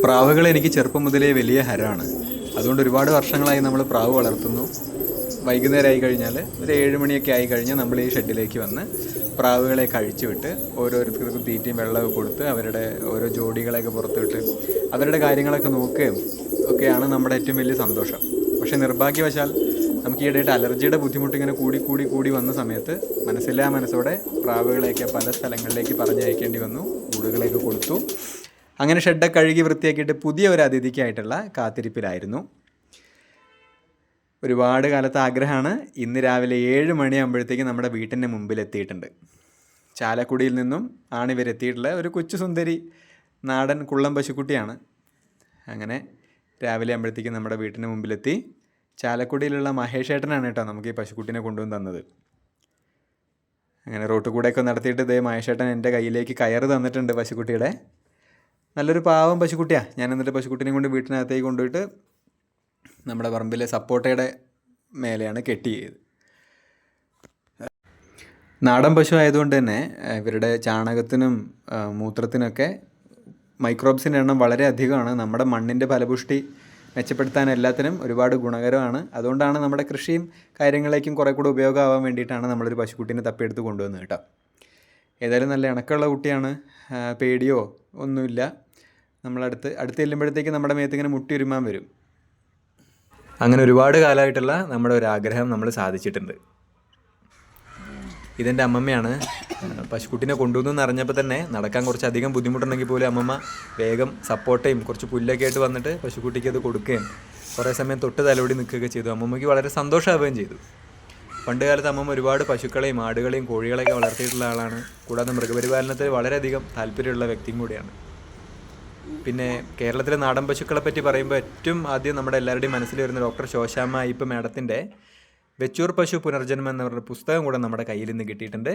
പ്രാവുകൾ എനിക്ക് ചെറുപ്പം മുതലേ വലിയ ഹരമാണ്. അതുകൊണ്ട് ഒരുപാട് വർഷങ്ങളായി നമ്മൾ പ്രാവ് വളർത്തുന്നു. വൈകുന്നേരമായി കഴിഞ്ഞാൽ ഒരു 7 മണിയൊക്കെ ആയി കഴിഞ്ഞാൽ നമ്മൾ ഈ ഷെഡിലേക്ക് വന്ന് പ്രാവുകളെ കഴിച്ചു വിട്ട് ഓരോരുത്തർക്കും തീറ്റയും വെള്ളമൊക്കെ കൊടുത്ത് അവരുടെ ഓരോ ജോഡികളെയൊക്കെ പുറത്തുവിട്ട് അവരുടെ കാര്യങ്ങളൊക്കെ നോക്കുകയും ഒക്കെയാണ് നമ്മുടെ ഏറ്റവും വലിയ സന്തോഷം. പക്ഷേ നിർഭാഗ്യവശാൽ നമുക്ക് ഈയിടെയായിട്ട് അലർജിയുടെ ബുദ്ധിമുട്ട് ഇങ്ങനെ കൂടി വന്ന സമയത്ത് മനസ്സില്ലാ മനസ്സോടെ പ്രാവുകളെയൊക്കെ പല സ്ഥലങ്ങളിലേക്ക് പറഞ്ഞയക്കേണ്ടി വന്നു. കൂടുകളെയൊക്കെ കൊടുത്തു. അങ്ങനെ ഷെഡൊക്കെ കഴുകി വൃത്തിയാക്കിയിട്ട് പുതിയ ഒരു അതിഥിക്കായിട്ടുള്ള കാത്തിരിപ്പിലായിരുന്നു. ഒരുപാട് കാലത്തെ ആഗ്രഹമാണ്. ഇന്ന് രാവിലെ 7 മണിയാകുമ്പോഴത്തേക്കും നമ്മുടെ വീട്ടിൻ്റെ മുമ്പിലെത്തിയിട്ടുണ്ട്. ചാലക്കുടിയിൽ നിന്നും ആണ് ഇവരെത്തിയിട്ടുള്ള ഒരു കൊച്ചു സുന്ദരി നാടൻ കുള്ളം പശുക്കുട്ടിയാണ്. അങ്ങനെ രാവിലെ ആകുമ്പോഴത്തേക്കും നമ്മുടെ വീട്ടിൻ്റെ മുമ്പിലെത്തി. ചാലക്കുടിയിലുള്ള മഹേഷ് ഏട്ടനാണ് കേട്ടോ നമുക്ക് ഈ പശുക്കുട്ടിനെ കൊണ്ടുവന്ന് തന്നത്. അങ്ങനെ റോട്ട് കൂടെയൊക്കെ നടത്തിയിട്ട് ഇതേ മഹേഷ് ഏട്ടൻ എൻ്റെ കയ്യിലേക്ക് കയറ് തന്നിട്ടുണ്ട് പശുക്കുട്ടിയുടെ. നല്ലൊരു പാവം പശുക്കുട്ടിയാണ്. ഞാൻ എന്നിട്ട് പശുക്കുട്ടിനെ കൊണ്ട് വീട്ടിനകത്തേക്ക് കൊണ്ടുപോയിട്ട് നമ്മുടെ പറമ്പിലെ സപ്പോട്ടയുടെ മേലെയാണ് കെട്ടിയത്. നാടൻ പശു ആയതുകൊണ്ട് തന്നെ ഇവരുടെ ചാണകത്തിനും മൂത്രത്തിനൊക്കെ മൈക്രോബ്സിൻ്റെ എണ്ണം വളരെ അധികമാണ്. നമ്മുടെ മണ്ണിൻ്റെ ഫലപുഷ്ടി മെച്ചപ്പെടുത്താൻ എല്ലാത്തിനും ഒരുപാട് ഗുണകരമാണ്. അതുകൊണ്ടാണ് നമ്മുടെ കൃഷിയും കാര്യങ്ങളിലേക്കും കുറേ കൂടെ ഉപയോഗമാവാൻ വേണ്ടിയിട്ടാണ് നമ്മളൊരു പശുക്കുട്ടീനെ തപ്പിയെടുത്ത് കൊണ്ടുവന്നത് കേട്ടോ. ഏതായാലും നല്ല ഇണക്കമുള്ള കുട്ടിയാണ്. പേടിയോ ഒന്നുമില്ല. അടുത്ത് ചെല്ലുമ്പോഴത്തേക്ക് നമ്മുടെ മേത്ത് ഇങ്ങനെ മുട്ടിയുരുമാൻ വരും. അങ്ങനെ ഒരുപാട് കാലമായിട്ടുള്ള നമ്മുടെ ഒരു ആഗ്രഹം നമ്മൾ സാധിച്ചിട്ടുണ്ട്. ഇതെൻ്റെ അമ്മമ്മയാണ്. പശുക്കുട്ടീനെ കൊണ്ടുവന്നു അറിഞ്ഞപ്പോൾ തന്നെ നടക്കാൻ കുറച്ചധികം ബുദ്ധിമുട്ടുണ്ടെങ്കിൽ പോലും അമ്മമ്മ വേഗം സപ്പോർട്ടയും കുറച്ച് പുല്ലൊക്കെ ആയിട്ട് വന്നിട്ട് പശുക്കുട്ടിക്ക് അത് കൊടുക്കുകയും കുറേ സമയം തൊട്ട് തലോടി നിൽക്കുകയൊക്കെ ചെയ്തു. അമ്മമ്മയ്ക്ക് വളരെ സന്തോഷമാവുകയും ചെയ്തു. പണ്ട് കാലത്ത് അമ്മമ്മ ഒരുപാട് പശുക്കളെയും ആടുകളെയും കോഴികളെയൊക്കെ വളർത്തിയിട്ടുള്ള ആളാണ്. കൂടാതെ മൃഗപരിപാലനത്തിൽ വളരെയധികം താല്പര്യമുള്ള വ്യക്തിയും കൂടിയാണ്. പിന്നെ കേരളത്തിലെ നാടൻ പശുക്കളെ പറ്റി പറയുമ്പോൾ ഏറ്റവും ആദ്യം നമ്മുടെ എല്ലാവരുടെയും മനസ്സിൽ വരുന്ന ഡോക്ടർ ശോശാമ്മ അയ്യപ്പ മാഡത്തിൻ്റെ വെച്ചൂർ പശു പുനർജന്മം എന്ന് പറഞ്ഞ പുസ്തകം കൂടെ നമ്മുടെ കയ്യിൽ നിന്ന് കിട്ടിയിട്ടുണ്ട്.